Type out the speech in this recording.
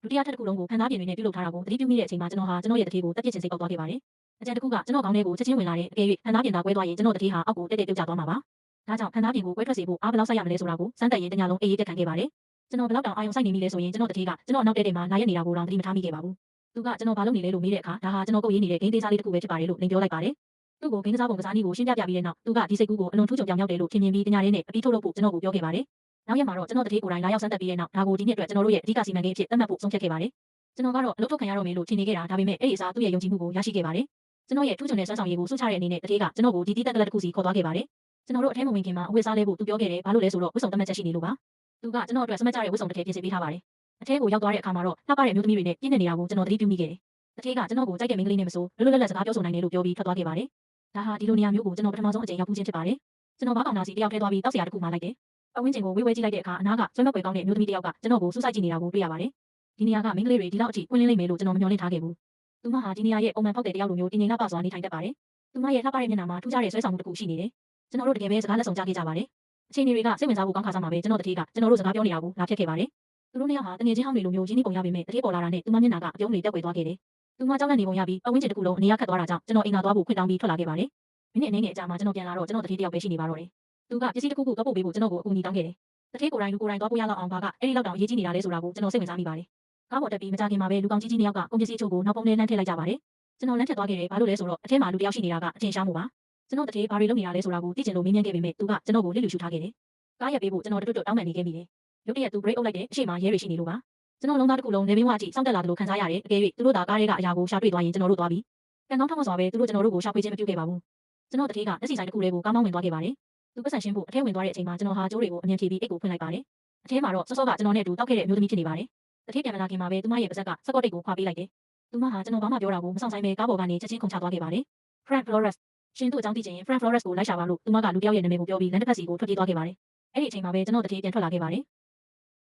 ဒုတိယထပ်တစ်ခုလုံးကိုဖန်သားပြင်တွေနဲ့ပြုလုပ်ထားတာကိုသတိပြုမိတဲ့အချိန်မှာကျွန်တော်ဟာကျွန်တော်ရဲ့တထေးကိုတက်ပြစ်ခြင်းစိတ်ပေါက်သွားခဲ့ပါတယ်။အကြံတစ်ခုကကျွန်တော်ခေါင်းထဲကိုချက်ချင်းဝင်လာတဲ့အကယ်၍ဖန်သားပြင်သာကွဲသွားရင်ကျွန်တော်တထေးဟာအောက်ကိုတက်တက်ပြုတ်ကျသွားမှာပါ။ဒါကြောင့်ဖန်သားပြင်ကိုကွဲထွက်စေဖို့အားဘယ်လောက်စိုက်ရမလဲဆိုတာကိုစမ်းသပ်ရင်းတညလုံးအေးအေးတက်ခံခဲ့ပါတယ်။ကျွန်တော်ဘယ်လောက်တောင်အာရုံစိုက်နေမိလဲဆိုရင်ကျွန်တော်တထေးကကျွန်တော်နောက်တဲ့မှာနာရက်နေတာကိုတော့သတိမထားမိခဲ့ပါဘူး။သူကကျွန်တော်ဘာလုပ်နေလဲလို့မေးတဲ့အခါဒါဟာကျွန်တော်ကုတ်ရေးနေတဲ့ဂိမ်းသေးစားလေးတစ်ခုပဲဖြစ်ပါတယ်လို့လိန်ပြောလိုက်ပါတယ်။သူ့ကိုဂိမ်းကစားပုံကစားနည်းကိုရှင်းပြပြီးတဲ့နောက်သူကဒီစိတ်ကူးကိုအလွန်ထူးချွန်ပြောင်မြောက်တယ်လို့ထင်မြင်ပြီးတညလေးနဲ့အပြီးထုတ်လုပ်ဖို့ကျွန်တော်ကိုပြောခဲ့ပါတယ်။နောက်ရက်မှာတော့ကျွန်တော်တထေးကိုယ်တိုင်လာရောက်စမ်းသပ်ပြီးတဲ့နောက်ဒါကိုဒီနှစ်အတွက်ကျွန်တော်တို့ရဲ့အဓိကစီမံကိန်းအဖြစ်သတ်မှတ်ဖို့ဆုံးဖြတ်ခဲ့ပါတယ်။ကျွန်တော်ကတော့အလုပ်ထုတ်ခံရတော့မယ်လို့ထင်နေခဲ့တာဒါပေမဲ့အဲ့ဒီအစားသူ့ရဲ့ယုံကြည်မှုကိုရရှိခဲ့ပါတယ်။ကျွန်တော်ရဲ့ထူးချွန်တဲ့စွမ်းဆောင်ရည်ကိုစုချတဲ့အနေနဲ့တထေးကကျွန်တော်ကိုဒီတီးတက်ကလပ်တစ်ခုစီခေါ်သွားခဲ့ပါတယ်။ကျွန်တော်တို့အထဲမဝင်ခင်မှာအဝတ်စားလဲဖို့သူပြောခဲ့တယ်ဘာလို့လဲဆိုတော့ဝတ်စုံတတ်မှတ်ချက်ရှိနေလို့ပါ။သူကကျွန်တော်အတွက်စမတ်ကြတဲ့ဝတ်စုံတစ်ထည်ပြင်ဆင်ပေးထားပါတယ်။အထဲကိုရောက်သွားတဲ့အခါမှာတော့လှပတဲ့အမျိုးသမီးတွေနဲ့ပြည့်နေနေတာကိုကျွန်တော်သတိပြုမိခဲ့တယ်။တထေးကကျွန်တော်ကိုကြိုက်တဲ့မိန်းကလေးနဲ့မဆိုလွတ်လွတ်လပ်လပ်စကားပြောဆိုနိုင်တယ်လို့ပြောပြီးထွက်သွားခဲ့ပါတယ်။ဒါဟာဒီလိုနေရာမျိုးကိုကျွန်တော်ပထမဆုံးအကြိမ်ရောက်ဖူးခြင်းဖြစ်ပါတယ်။ကျွန်တော်ဘာကောင်နာစီတယောက်ထဲသွားပြီးတောက်စရာတစ်ခုမှလိုက်တယ်။ပတ်ဝန်းကျင်ကိုဝေးဝေးကြည့်လိုက်တဲ့အခါအနားကဆွဲမပွေကောင်းတဲ့အမျိုးသမီးတယောက်ကကျွန်တော်ကိုစူးစိုက်ကြည့်နေတာကိုတွေ့ရပါတယ်။ဒီနေရာကမိန်းကလေးတွေဒီလောက်အထိပွင့်လင်းလိမ့်မယ်လို့ကျွန်တော်မမျှော်လင့်ထားခဲ့ဘူး။သူမဟာဒီနေရာရဲ့ပုံမှန်ဖောက်တဲ့တယောက်လိုမျိုးတင်းငိမ်လှပစွာနေထိုင်တတ်ပါတယ်။သူမရဲ့လှပတဲ့မျက်နှာမှာထူးခြားတဲ့ဆွဲဆောင်မှုတစ်ခုရှိနေတယ်။ကျွန်တော်တို့တကယ်ပဲစကားလက်ဆောင်ကြားခဲ့ကြပါတယ်။အချိန်တွေကစိတ်ဝင်စားဖို့ကောင်းခါစားမှာပဲကျွန်တော်တထေးကကျွန်တော်တို့စကားပြောနေတာကိုလာဖြတ်ခဲ့ပါတယ်။သူတို့နှစ်ယောက်ဟာတငယ်ချင်းဟောင်းတွေလိုမျိုးရင်းနှီးပုံရပေမဲ့တထေးပေါ်လာတာနဲ့သူမမျက်နှာကအပြုံးတွေတက်ွယ်သွားခဲ့တယ်။သူမကြောက်လန့်နေပုံရပြီးပတ်ဝန်းကျင်တစ်ခုလုံးအနေရခတ်သွားတာကြောင့်ကျွန်တော်အိမ်သာသွားဖို့ခွင့်တောင်းပြီးထွက်လာခဲ့ပါတယ်။မိနစ်အနည်းငယ်အကြာမှာကျွန်တော်ပြန်လာတော့ကျွန်တော်တထေးတယောက်ပဲရှိနေပါတော့တယ်။သူကပစ္စည်းတစ်ခုခုသွားပို့ပေးဖို့ကျွန်တော်ကိုအကူအညီတောင်းခဲ့တယ်။တထေးကိုယ်တိုင်လူကိုယ်တိုင်သွားပို့ရတော့အောင်ပါကအဲ့ဒီလောက်တောင်အရေးကြီးနေတာလဲဆိုတာကိုကျွန်တော်စိတ်ဝင်စားမိပါတယ်။ကားပေါ်တက်ပြီးမကြခင်မှာပဲလူကောင်ကြီးနှစ်ယောက်ကကုန်ပစ္စည်းအချို့ကိုနောက်ပုံထဲလှမ်းထည့်လိုက်ကြပါတယ်။ကျွန်တော်လမ်းထက်သွားခဲ့တယ်ဘာလို့လဲဆိုတော့အထဲမှာလူတစ်ယောက်ရှိနေတာကအထင်ရှားမှုပါ။ကျွန်တော်တထေးဘာတွေလုပ်နေတာလဲဆိုတာကိုသိချင်လို့မေးမြန်းခဲ့ပေမဲ့သူကကျွန်တော်ကိုလစ်လူရှုထားခဲ့တယ်။ကားရက်ပေးဖို့ကျွန်တော်တွတ်တောင်းပန်နေခဲ့မိတယ်။ရုတ်တရက်သူ break အုပ်လိုက်တယ်အရှိမရဲတွေရှိနေလို့ပါ။ကျွန်တော်လုံးသားတစ်ခုလုံးလေဘင်းဝါကြည့်စောင့်တက်လာတယ်လို့ခံစားရတယ်အကယ်၍သူတို့သာကားတွေကအရာကိုရှာတွေ့သွားရင်ကျွန်တော်တို့သွားပြီ။ကံကောင်းထောက်မစွာပဲသူတို့ကျွန်တော်တို့ကိုရှာဖွေခြင်းမပြုခဲ့ပါဘူး။ကျွန်တော်တထေးကလက်စီဆိုင်တစ်ခုလေးကိုကားမောင်းဝင်သွားခဲ့ပါတယ်။သူပတ်စံရှင်းဖို့အထဲဝင်သွားတဲ့အချိန်မှာကျွန်တော်ဟာကျိုးတွေကိုအမြင်ဖြေပြီးအိတ်ကိုဖွင့်လိုက်ပါတယ်။အထဲမှာတော့စောစောကကျွန်တော်နဲ့အတူတောက်ခဲ့တဲ့အမျိုးသမီးဖြစ်နေပါတယ်။တထေးပြန်မလာခင်မှာပဲသူမရဲ့ပါဇက်ကစကော့တိတ်ကိုခွာပေးလိုက်တယ်။သူမဟာကျွန်တော်ဘာမှပြောတာကိုမဆောင်ဆိုင်ပဲကားပေါ်ကနေချက်ချင်းခုန်ချသွားခဲ့ပါတယ်။ Frank Flores ရှင်တို့အကြောင်းသိချင်ရင် Frank Flores ကိုလိုက်ရှာပါလို့သူမကလူတစ်ယောက်ရဲ့နာမည်ကိုပြောပြီးလမ်းတစ်ဖက်စီကိုထွက်ပြေးသွားခဲ့ပါတယ်။အဲ့ဒီအချိန်မှာပဲကျွန်တော်တထေးပြန်ထွက်လာခဲ့ပါတယ်